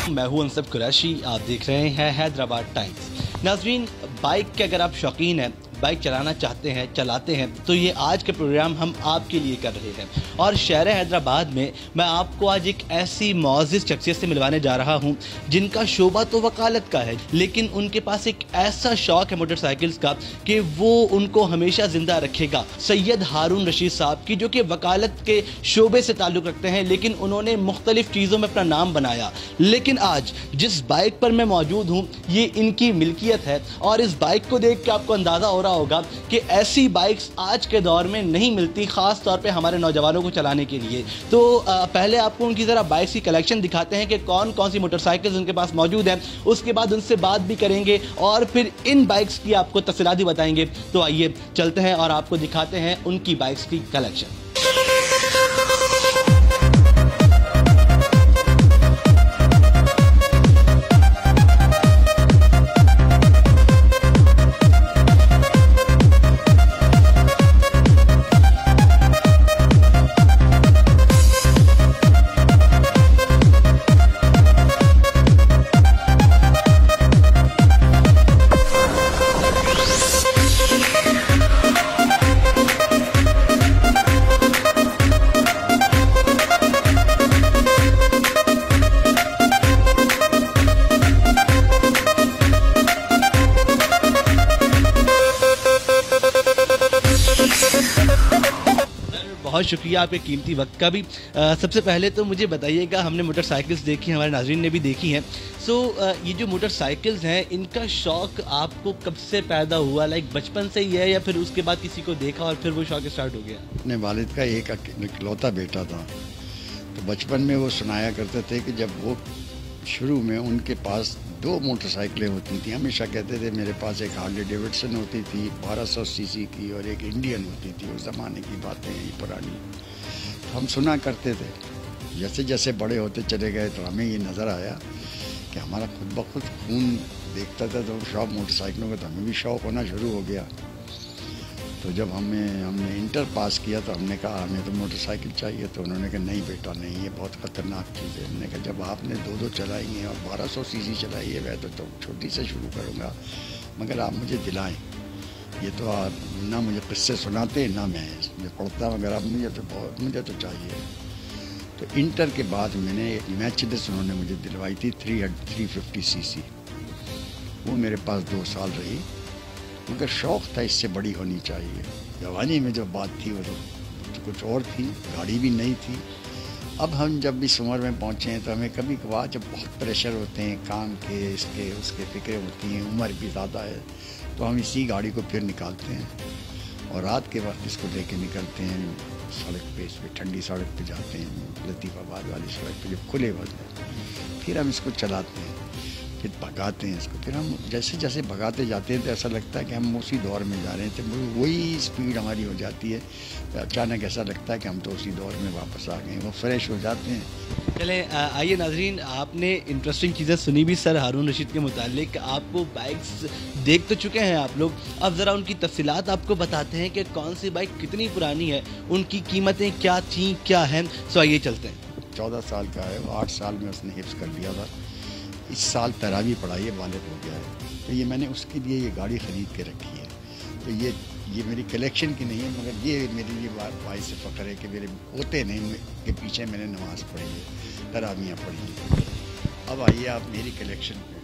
मैं हूं अंसब कुरैशी, आप देख रहे हैं हैदराबाद टाइम्स। नाज़रीन, बाइक के अगर आप शौकीन हैं, बाइक चलाना चाहते हैं, चलाते हैं, तो ये आज के प्रोग्राम हम आपके लिए कर रहे हैं। और शहर हैदराबाद में मैं आपको आज एक ऐसी मुअज़्ज़िज़ शख्सियत से मिलवाने जा रहा हूँ जिनका शोबा तो वकालत का है, लेकिन उनके पास एक ऐसा शौक़ है मोटरसाइकिल्स का कि वो उनको हमेशा ज़िंदा रखेगा। सैयद हारून रशीद साहब की, जो कि वकालत के शोबे से ताल्लुक़ रखते हैं, लेकिन उन्होंने मुख्तलिफ़ चीज़ों में अपना नाम बनाया। लेकिन आज जिस बाइक पर मैं मौजूद हूँ ये इनकी मिल्कियत है, और इस बाइक को देख के आपको अंदाज़ा हो रहा होगा कि ऐसी बाइक्स आज के दौर में नहीं मिलती, ख़ास तौर पे हमारे नौजवानों को चलाने के लिए। तो पहले आपको उनकी ज़रा बाइक्स की कलेक्शन दिखाते हैं कि कौन कौन सी मोटरसाइकिल्स उनके पास मौजूद हैं। उसके बाद उनसे बात भी करेंगे और फिर इन बाइक्स की आपको तफसीलात भी बताएंगे। तो आइए चलते हैं और आपको दिखाते हैं उनकी बाइक्स की कलेक्शन। बहुत शुक्रिया आपके कीमती वक्त का भी। सबसे पहले तो मुझे बताइएगा, हमने मोटरसाइकिल्स देखी, हमारे नाज़रीन ने भी देखी हैं। ये जो मोटरसाइकिल्स हैं, इनका शौक़ आपको कब से पैदा हुआ? लाइक बचपन से ही है या फिर उसके बाद किसी को देखा और फिर वो शौक़ स्टार्ट हो गया? अपने वालिद का एक इकलौता बेटा था, तो बचपन में वो सुनाया करते थे कि जब वो शुरू में उनके पास 2 मोटरसाइकिलें होती थी। हमेशा कहते थे मेरे पास एक हार्ले डेविडसन होती थी 1200 सीसी की, और एक इंडियन होती थी। उस ज़माने की बातें हैं पुरानी, तो हम सुना करते थे। जैसे जैसे बड़े होते चले गए तो हमें ये नज़र आया कि हमारा खुद ब खुद खून देखता था, तो शौक़ मोटरसाइकिलों का तो हमें भी शौक़ होना शुरू हो गया। तो जब हमने इंटर पास किया तो हमने कहा हमें तो मोटरसाइकिल चाहिए। तो उन्होंने कहा नहीं बेटा नहीं, ये बहुत ख़तरनाक चीज़ है। हमने कहा जब आपने 2 चलाई हैं और 1200 सीसी चलाई है, वह तो छोटी से शुरू करूँगा, मगर आप मुझे दिलाएं। ये तो आप ना मुझे किस्से सुनाते ना मैं पढ़ता, मगर आप मुझे तो चाहिए। तो इंटर के बाद मैंने एक मैचेस उन्होंने मुझे दिलवाई थी 350 सीसी। वो मेरे पास 2 साल रही, मगर शौक़ था इससे बड़ी होनी चाहिए। जवानी में जो बात थी वो तो कुछ और थी, गाड़ी भी नहीं थी। अब हम जब इस उम्र में पहुँचे हैं तो हमें कभी कभार जब बहुत प्रेशर होते हैं काम के, इसके उसके फ़िक्रें होती हैं, उम्र भी ज़्यादा है, तो हम इसी गाड़ी को फिर निकालते हैं और रात के वक्त इसको लेके निकलते हैं सड़क पे। इस पर ठंडी सड़क पे जाते हैं, लतीफ़ाबाद वाली सड़क पे, जो खुले वक्त है। फिर हम इसको चलाते हैं, फिर भगाते हैं इसको। फिर हम जैसे जैसे भगाते जाते हैं तो ऐसा लगता है कि हम उसी दौर में जा रहे हैं, तो वही स्पीड हमारी हो जाती है। तो अचानक ऐसा लगता है कि हम तो उसी दौर में वापस आ गए, वो फ्रेश हो जाते हैं। चलें, आइए नाज़रीन, आपने इंटरेस्टिंग चीज़ें सुनी भी सर हारून रशीद के मुतालिक। आपको बाइक्स देख तो चुके हैं आप लोग, अब ज़रा उनकी तफसीलात आपको बताते हैं कि कौन सी बाइक कितनी पुरानी है, उनकी कीमतें क्या थीं, क्या हैं। सो आइए चलते हैं। 14 साल का है, 8 साल में उसने हिफ्ज़ कर लिया था। इस साल तरावी पढ़ाई वालिद हो गया है, तो ये मैंने उसके लिए ये गाड़ी ख़रीद के रखी है। तो ये मेरी कलेक्शन की नहीं है, मगर ये मेरे लिए भाई से फ़ख्र है कि मेरे पोते ने के पीछे मैंने नमाज़ पढ़ी है, तरावियाँ पढ़ी हैं। अब आइए आप मेरी कलेक्शन पे।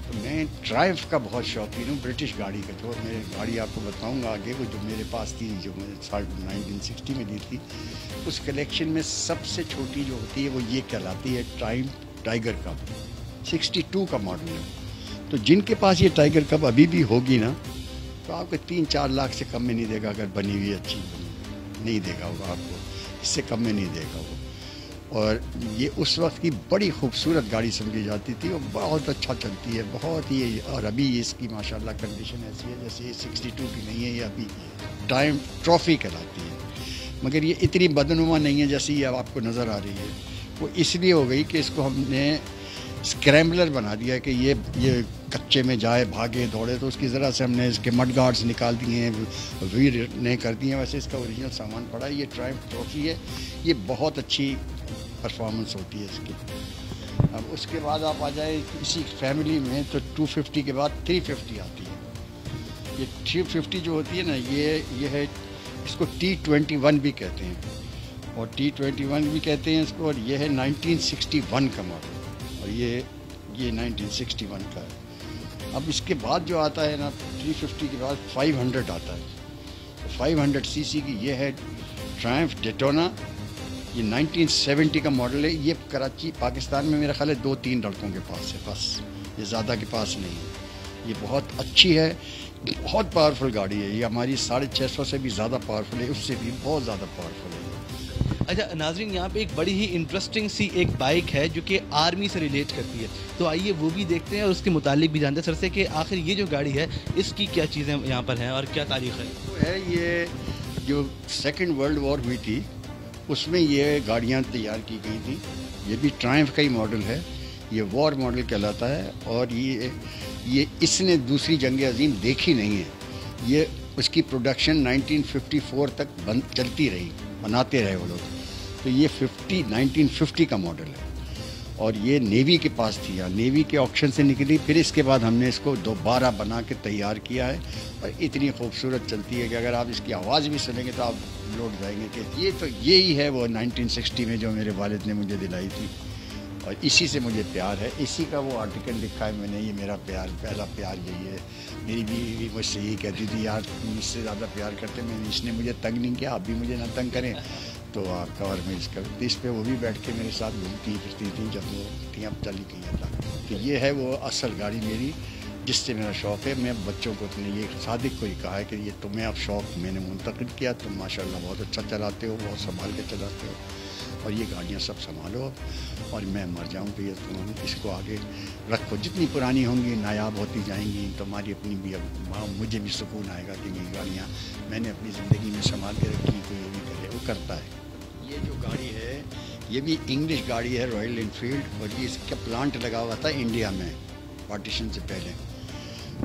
तो मैं ट्रायम्फ का बहुत शौकीन हूँ, ब्रिटिश गाड़ी का। जो मेरी गाड़ी आपको बताऊँगा आगे, वो जो मेरे पास थी, जो मैंने 1960 में ली थी, उस कलेक्शन में सबसे छोटी जो होती है वो ये कहलाती है ट्रायम्फ टाइगर कप, 62 का मॉडल है। तो जिनके पास ये टाइगर कप अभी भी होगी ना, तो आपको 3-4 लाख से कम में नहीं देगा। अगर बनी हुई अच्छी नहीं देगा होगा आपको, इससे कम में नहीं देगा वो। और ये उस वक्त की बड़ी खूबसूरत गाड़ी समझी जाती थी, और बहुत अच्छा चलती है, बहुत ही। और अभी इसकी माशाल्लाह कंडीशन ऐसी है जैसे ये 62 की नहीं है, ये अभी टाइम ट्रॉफी कहलाती है। मगर ये इतनी बदनुमा नहीं है जैसी ये आपको नज़र आ रही है। वो इसलिए हो गई कि इसको हमने स्क्रैम्बलर बना दिया कि ये कच्चे में जाए, भागे दौड़े, तो उसकी ज़रा से हमने इसके मड गार्ड्स निकाल दिए हैं, व्हील ने कर दिए हैं। वैसे इसका ओरिजिनल सामान पड़ा है, ये ट्रायम्फ ट्रॉफी है, ये बहुत अच्छी परफॉर्मेंस होती है इसकी। اب اس کے بعد آپ آ جائے اسی فیملی میں تو 250 کے بعد 350 آتی ہے. یہ 350 جو ہوتی ہے نا یہ ہے, اس کو T21 بھی کہتے ہیں اور T21 بھی کہتے ہیں اس کو, اور یہ ہے 1961 کا ماڈل اور یہ 1961 کا ہے. اب اس کے بعد جو آتا ہے نا 350 کے بعد 500 آتا ہے. 500 سی سی کی یہ ہے ٹرائمف ڈیٹونا. یہ 1970 کا ماڈل ہے. یہ کراچی پاکستان میں میرا خیال ہے 2-3 لڑکوں کے پاس ہے بس, یہ زیادہ کے پاس نہیں ہے. یہ بہت اچھی ہے, بہت پاورفل گاڑی ہے. یہ ہماری 650 سے بھی زیادہ پاورفل ہے, اس سے بھی بہت زیادہ پاورفل ہے. اچھا ناظرین, یہاں پہ ایک بڑی ہی انٹرسٹنگ سی ایک بائک ہے جو کہ آرمی سے ریلیٹ کرتی ہے, تو آئیے وہ بھی دیکھتے ہیں اور اس کے متعلق بھی جانتے ہیں سر سے کہ آخر یہ جو گاڑی ہے اس کی کیا چیزیں یہاں پر ہیں اور کیا تاریخ ہے. وہ ہے یہ جو سیکنڈ ورلڈ وار ہوئی تھی اس میں یہ گاڑیاں تیار کی گئی تھیں. یہ بھی ٹرائمف کا ہی ماڈل ہے, یہ وار ماڈل کہلاتا ہے. اور یہ اس نے دوسری جنگ عظیم دیکھی نہیں ہے. یہ اس کی پروڈکشن 1954 تک چلتی رہی, بناتے رہے وہ لوگ. تو یہ 1950 کا ماڈل ہے اور یہ نیوی کے پاس تھی, نیوی کے آکشن سے نکلی. پھر اس کے بعد ہم نے اس کو دوبارہ بنا کے تیار کیا ہے اور اتنی خوبصورت چلتی ہے کہ اگر آپ اس کی آواز بھی سنیں گے تو آپ لوٹ جائیں گے کہ یہ تو یہی ہے وہ 1960 میں جو میرے والد نے مجھے دلائی تھی اور اسی سے مجھے پیار ہے. اسی کا وہ آرٹیکل لکھا ہے میں نے, یہ میرا پیار, پہلا پیار یہی ہے. میری بیوی بھی مجھ سے یہی کہتی تھی, یار مجھ سے زیادہ پیار کرتے, اس نے مجھے تنگ نہیں کیا, آپ بھی مجھے نہ تنگ کریں. تو آپ کور میں اس پہ وہ بھی بیٹھ کے میرے ساتھ گھومتی پھرتی تھیں جب وہ اب چلی گئی تھا. تو یہ ہے وہ اصل گاڑی میری جس سے میرا شوق ہے. میں بچوں کو اپنے یہ صادق کو ہی کہا ہے کہ یہ تمہیں اب شوق میں نے منتقل کیا, تم ماشاءاللہ بہت اچھا چلاتے ہو, بہت سنبھال کے چلاتے ہو اور یہ گاڑیاں سب سنبھالو اور میں مر جاؤں کہ یہ تم اس کو آگے رکھو. جتنی پرانی ہوں گی نایاب ہوتی جائیں گی, تمہاری اپنی بھی مجھے بھی سکون آئے گا کہ یہ گاڑیاں میں نے اپنی زندگی میں سنبھال کے رکھی, کوئی یہ بھی کرے, وہ کرتا ہے. یہ جو گاڑی ہے یہ بھی انگلش گاڑی ہے, رائل انفیلڈ, اور یہ اس کا پلانٹ لگا ہوا تھا انڈیا میں پارٹیشن سے پہلے.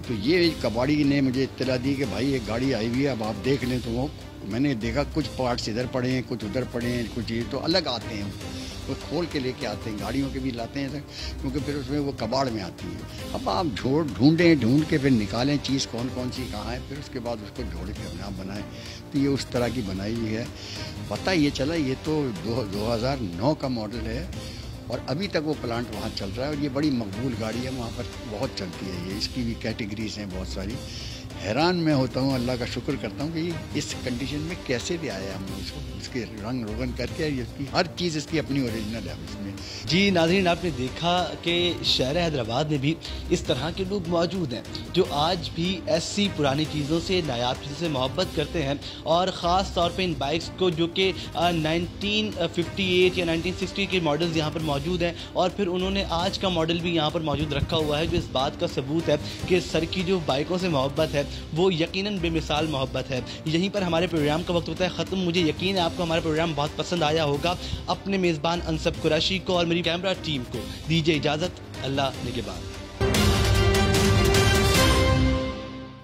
تو یہ کباڑی نے مجھے اطلاع دی کہ بھائی ایک گاڑی آئی ہوئی ہے, اب آپ دیکھ لیں. تو وہ میں نے دیکھا کچھ پارٹس ادھر پڑے ہیں, کچھ ادھر پڑے ہیں, کچھ یہ تو الگ آتے ہیں, وہ کھول کے لے کے آتے ہیں. گاڑیوں کے بھی لاتے ہیں کیونکہ پھر اس میں وہ کباڑ میں آتی ہیں. اب آپ ڈھونڈ کے پھر نکالیں چیز کون کون سی کہاں ہے, پھر اس کے بعد اس کو جوڑ کے اپنے آپ بنائیں. تو یہ اس طرح کی بنائی ہوئی ہے. پتہ یہ چلا یہ تو 2009 کا ماڈل ہے اور ابھی تک وہ پلانٹ وہاں چل رہا ہے اور یہ بڑی مقبول گاڑی ہے, وہاں پر بہت چلتی ہے. یہ اس کی بھی کیٹیگریز ہیں بہت ساری. حیران میں ہوتا ہوں, اللہ کا شکر کرتا ہوں کہ یہ اس کنڈیشن میں کیسے لے آیا ہم نے اس کو, اس کے رنگ روغن کر کے, اس کی ہر چیز اس کی اپنی اوریجنل ہے اس میں. جی ناظرین, آپ نے دیکھا کہ شہر حیدرآباد میں بھی اس طرح کے لوگ موجود ہیں جو آج بھی ایسی پرانی چیزوں سے, نایاب چیزوں سے محبت کرتے ہیں اور خاص طور پہ ان بائکس کو جو کہ 1958 یا 1960 کے ماڈلز یہاں پر موجود ہیں اور پھر انہوں نے آج کا ماڈل بھی یہاں پر موجود رکھا ہوا ہے, جو اس بات کا ثبوت ہے کہ سر کی جو بائکوں سے محبت ہے وہ یقیناً بے مثال محبت ہے. یہیں پر ہمارے پروگرام کا وقت ہوتا ہے ختم. مجھے یقین ہے آپ کو ہمارا پروگرام بہت پسند آیا ہوگا. اپنے میزبان انصب قریشی کو اور میری کیمرہ ٹیم کو دیجیے اجازت. اللہ نگہبان.